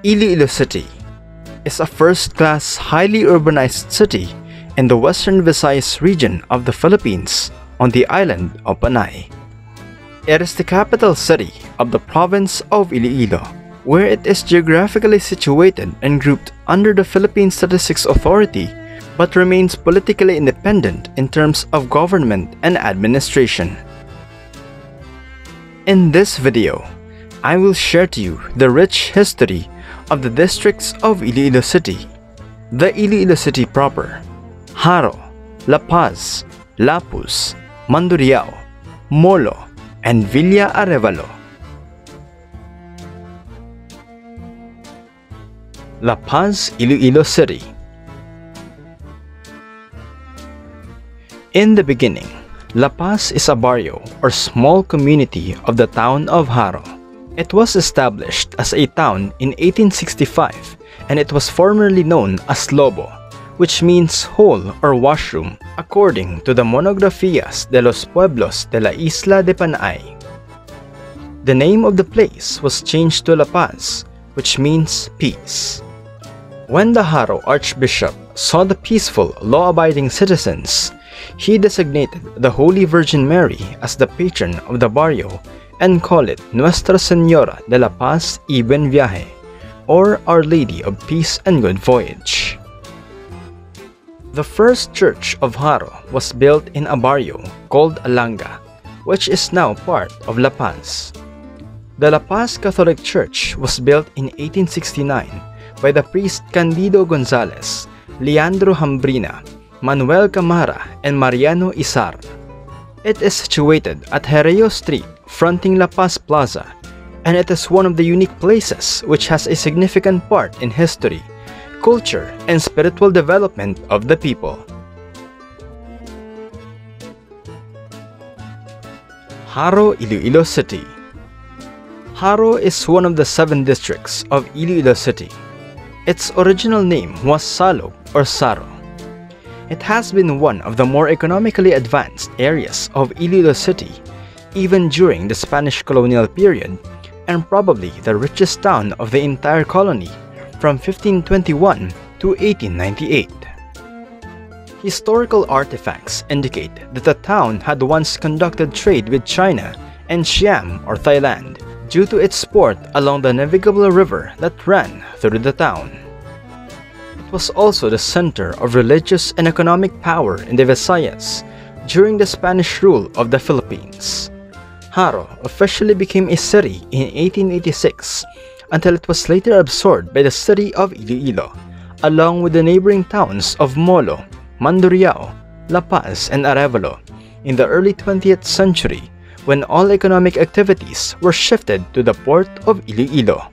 Iloilo City is a first-class, highly urbanized city in the Western Visayas region of the Philippines on the island of Panay. It is the capital city of the province of Iloilo, where it is geographically situated and grouped under the Philippine Statistics Authority, but remains politically independent in terms of government and administration. In this video, I will share to you the rich history of the districts of Iloilo City, the Iloilo City proper, Jaro, Lapuz, Lapuz, Mandurriao, Molo, and Villa Arevalo. Lapuz, Iloilo City. In the beginning, Lapuz is a barrio or small community of the town of Jaro. It was established as a town in 1865 and it was formerly known as Lobo, which means hole or washroom, according to the Monografías de los Pueblos de la Isla de Panay. The name of the place was changed to Lapuz, which means peace. When the Jaro Archbishop saw the peaceful, law-abiding citizens, he designated the Holy Virgin Mary as the patron of the barrio and called it Nuestra Señora de la Paz y Buen Viaje, or Our Lady of Peace and Good Voyage. The first church of Jaro was built in a barrio called ALANGA, which is now part of Lapuz. The Lapuz Catholic Church was built in 1869 by the priest Candido Gonzalez, Leandro Hambrina, Manuel Camara, and Mariano Izar. It is situated at Jereo Street, fronting Lapuz Plaza, and it is one of the unique places which has a significant part in history, culture, and spiritual development of the people. Jaro, Iloilo City. Jaro is one of the 7 districts of Iloilo City. Its original name was Salo or Saro. It has been one of the more economically advanced areas of Iloilo City, even during the Spanish colonial period, and probably the richest town of the entire colony from 1521 to 1898. Historical artifacts indicate that the town had once conducted trade with China and Siam or Thailand due to its port along the navigable river that ran through the town. It was also the center of religious and economic power in the Visayas during the Spanish rule of the Philippines. Jaro officially became a city in 1886 until it was later absorbed by the city of Iloilo, along with the neighboring towns of Molo, Mandurriao, Lapuz, and Arevalo in the early 20th century, when all economic activities were shifted to the port of Iloilo.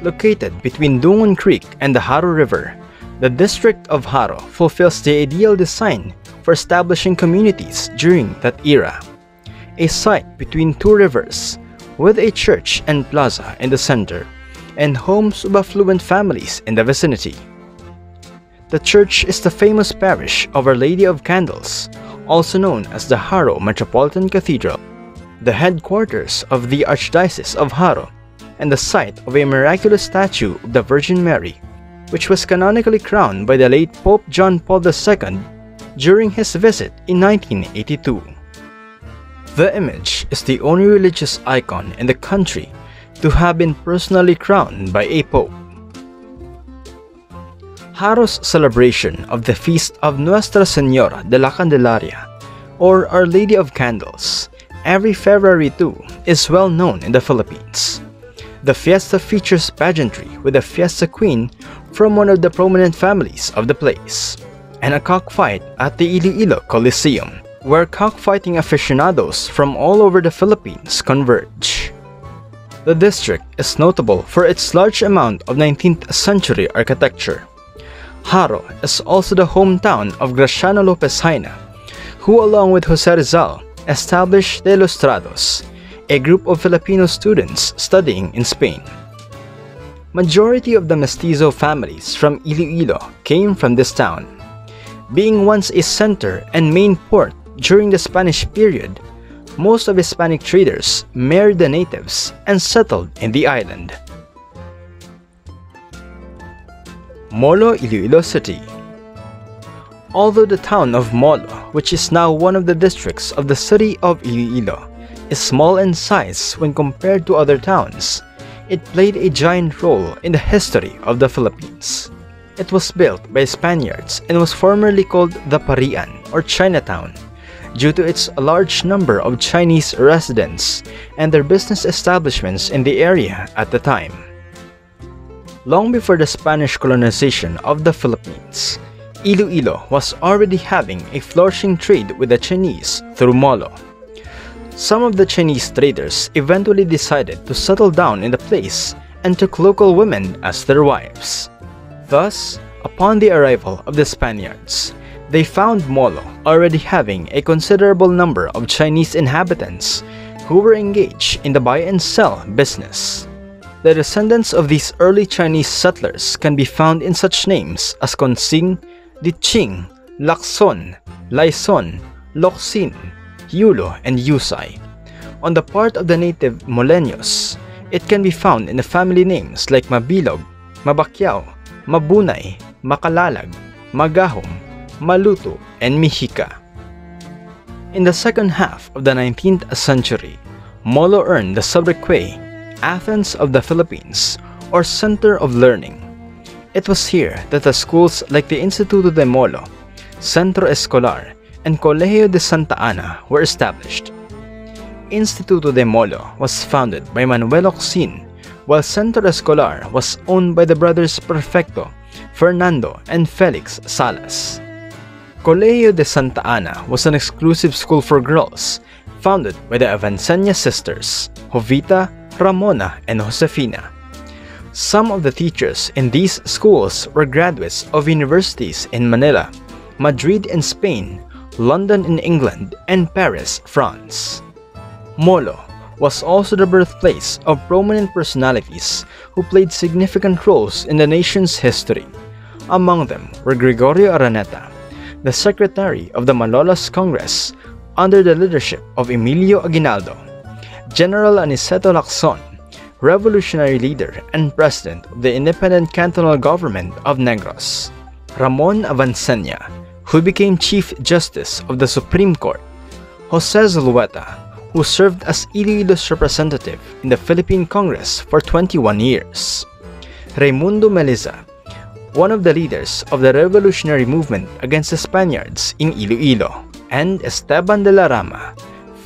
Located between Dungon Creek and the Jaro River, the district of Jaro fulfills the ideal design for establishing communities during that era. A site between 2 rivers, with a church and plaza in the center, and homes of affluent families in the vicinity. The church is the famous parish of Our Lady of Candles, also known as the Jaro Metropolitan Cathedral, the headquarters of the Archdiocese of Jaro, and the site of a miraculous statue of the Virgin Mary, which was canonically crowned by the late Pope John Paul II during his visit in 1982. The image is the only religious icon in the country to have been personally crowned by a pope. Jaro's celebration of the feast of Nuestra Señora de la Candelaria, or Our Lady of Candles, every February 2 is well known in the Philippines. The fiesta features pageantry with a fiesta queen from one of the prominent families of the place, and a cockfight at the Iloilo Coliseum, where cockfighting aficionados from all over the Philippines converge. The district is notable for its large amount of 19th century architecture. Jaro is also the hometown of Graciano Lopez Jaena, who along with Jose Rizal established the Ilustrados, a group of Filipino students studying in Spain. Majority of the Mestizo families from Iloilo came from this town. Being once a center and main port during the Spanish period, most of Hispanic traders married the natives and settled in the island. Molo, Iloilo City. Although the town of Molo, which is now one of the districts of the city of Iloilo, is small in size when compared to other towns, it played a giant role in the history of the Philippines. It was built by Spaniards and was formerly called the PARIAN or Chinatown due to its large number of Chinese residents and their business establishments in the area at the time. Long before the Spanish colonization of the Philippines, Iloilo was already having a flourishing trade with the Chinese through Molo. Some of the Chinese traders eventually decided to settle down in the place and took local women as their wives. Thus, upon the arrival of the Spaniards, they found Molo already having a considerable number of Chinese inhabitants who were engaged in the buy and sell business. The descendants of these early Chinese settlers can be found in such names as Consing, Diching, LACSON, Laison, Locsin, Yulo, and Yusay. On the part of the native Moleños, it can be found in the family names like Mabilog, Mabakyao, Mabunay, Makalalag, Magahom, Maluto, and Mihika. In the second half of the 19th century, Molo earned the sobriquet Athens of the Philippines or Center of Learning. It was here that the schools like the Instituto de Molo, Centro Escolar, and Colegio de Santa Ana were established. Instituto de Molo was founded by Manuel Ocsin, while Centro Escolar was owned by the brothers Perfecto, Fernando, and Felix Salas. Colegio de Santa Ana was an exclusive school for girls, founded by the AVANCEñA sisters, Jovita, Ramona, and Josefina. Some of the teachers in these schools were graduates of universities in Manila, Madrid in Spain, London in England, and Paris, France. Molo was also the birthplace of prominent personalities who played significant roles in the nation's history. Among them were Gregorio Araneta, the secretary of the Malolos Congress under the leadership of Emilio Aguinaldo, General ANICETO LACSON, revolutionary leader and president of the independent cantonal government of Negros, Ramon Avancenia, who became Chief Justice of the Supreme Court, Jose Zulueta, who served as Iloilo's representative in the Philippine Congress for 21 years, Raymundo Melliza, one of the leaders of the revolutionary movement against the Spaniards in Iloilo, and Esteban de la Rama,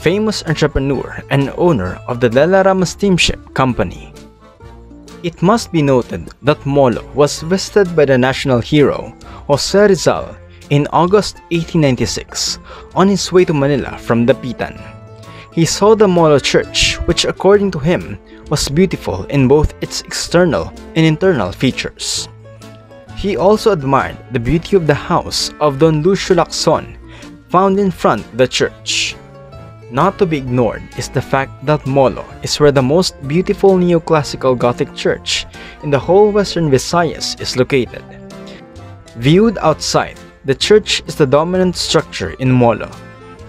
famous entrepreneur and owner of the De la Rama Steamship Company. It must be noted that Molo was visited by the national hero Jose Rizal in August 1896 on his way to Manila from Dapitan. He saw the Molo Church, which according to him was beautiful in both its external and internal features. He also admired the beauty of the house of Don Lucio Lacson, found in front of the church. Not to be ignored is the fact that Molo is where the most beautiful neoclassical Gothic church in the whole Western Visayas is located. Viewed outside, the church is the dominant structure in Molo.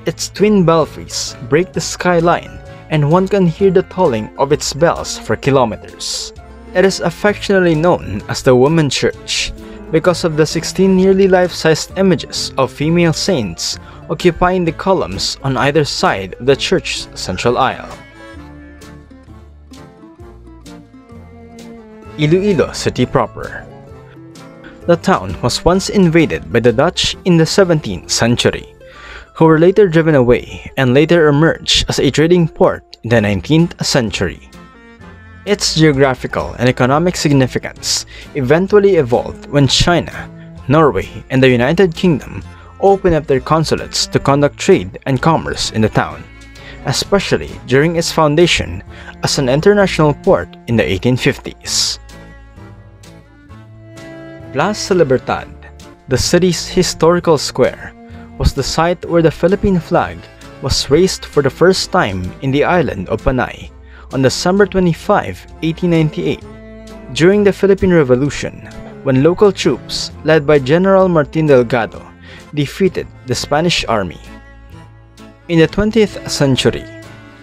Its twin belfries break the skyline and one can hear the tolling of its bells for kilometers. It is affectionately known as the Woman Church because of the 16 nearly life-sized images of female saints occupying the columns on either side of the church's central aisle. Iloilo City proper. The town was once invaded by the Dutch in the 17th century, who were later driven away and later emerged as a trading port in the 19th century. Its geographical and economic significance eventually evolved when China, Norway, and the United Kingdom opened up their consulates to conduct trade and commerce in the town, especially during its foundation as an international port in the 1850s. Plaza Libertad, the city's historical square, was the site where the Philippine flag was raised for the first time in the island of Panay on December 25, 1898, during the Philippine Revolution, when local troops led by General Martin Delgado defeated the Spanish army. In the 20th century,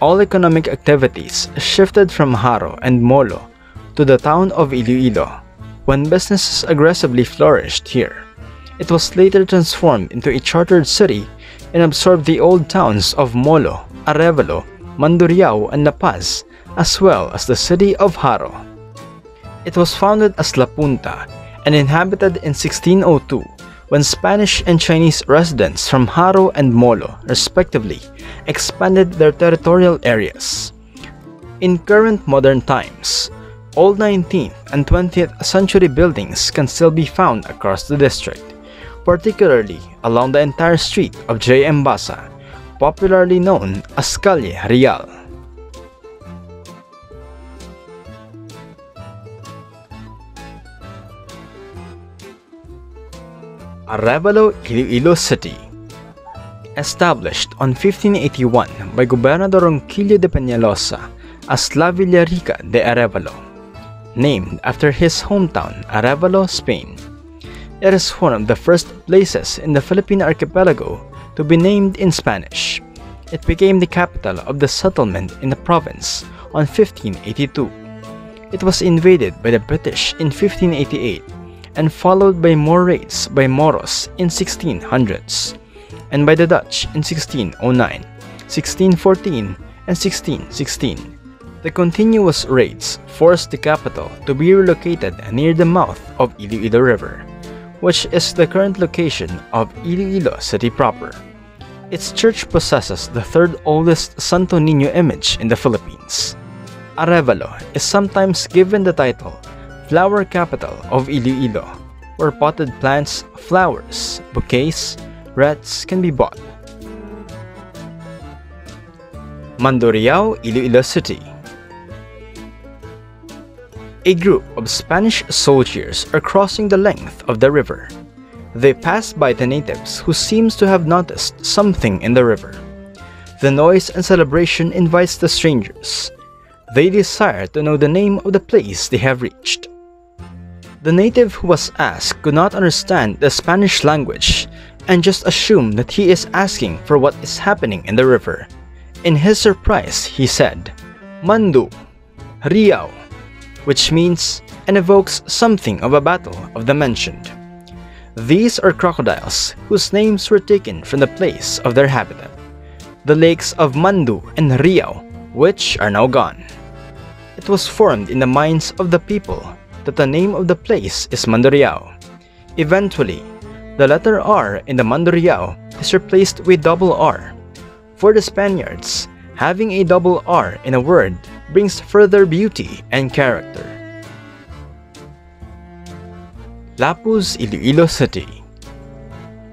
all economic activities shifted from Jaro and Molo to the town of Iloilo. when businesses aggressively flourished here. It was later transformed into a chartered city and absorbed the old towns of Molo, Arevalo, Mandurriao, and Lapuz, as well as the city of Jaro. It was founded as La Punta and inhabited in 1602 when Spanish and Chinese residents from Jaro and Molo, respectively, expanded their territorial areas. In current modern times, old 19th and 20th century buildings can still be found across the district, particularly along the entire street of J. M. Basa, popularly known as Calle Real. Arevalo, Iloilo City. Established on 1581 by Gobernador Ronquillo de Peñalosa as La Villarica de Arevalo, named after his hometown, Arevalo, Spain. It is one of the first places in the Philippine archipelago to be named in Spanish. It became the capital of the settlement in the province on 1582. It was invaded by the British in 1588 and followed by more raids by Moros in 1600s and by the Dutch in 1609, 1614, and 1616. The continuous raids forced the capital to be relocated near the mouth of Iloilo River, which is the current location of Iloilo City proper. Its church possesses the third oldest Santo Niño image in the Philippines. Arevalo is sometimes given the title Flower Capital of Iloilo, where potted plants, flowers, bouquets, wreaths can be bought. Mandurriao, Iloilo City. A group of Spanish soldiers are crossing the length of the river. They pass by the natives who seems to have noticed something in the river. The noise and celebration invites the strangers. They desire to know the name of the place they have reached. The native who was asked could not understand the Spanish language and just assumed that he is asking for what is happening in the river. In his surprise, he said, "Mandu, Riao," which means and evokes something of a battle of the mentioned. These are crocodiles whose names were taken from the place of their habitat, the lakes of Mandu and Riao, which are now gone. It was formed in the minds of the people that the name of the place is Mandurriao. Eventually, the letter R in the Mandurriao is replaced with double R. For the Spaniards, having a double R in a word brings further beauty and character. Lapuz, Iloilo City.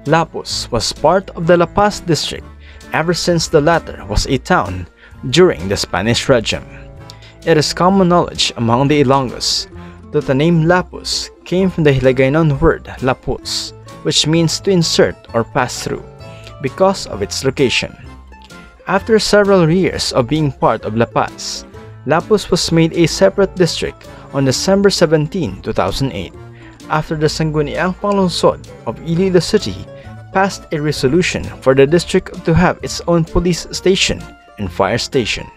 Lapuz was part of the PAZ district ever since the latter was a town during the Spanish regime. It is common knowledge among the Ilonggos that the name Lapuz came from the Hiligaynon word Lapuz, which means to insert or pass through, because of its location. After several years of being part of La Paz, Lapuz was made a separate district on December 17, 2008, after the Sangguniang Panglungsod of Iloilo City passed a resolution for the district to have its own police station and fire station.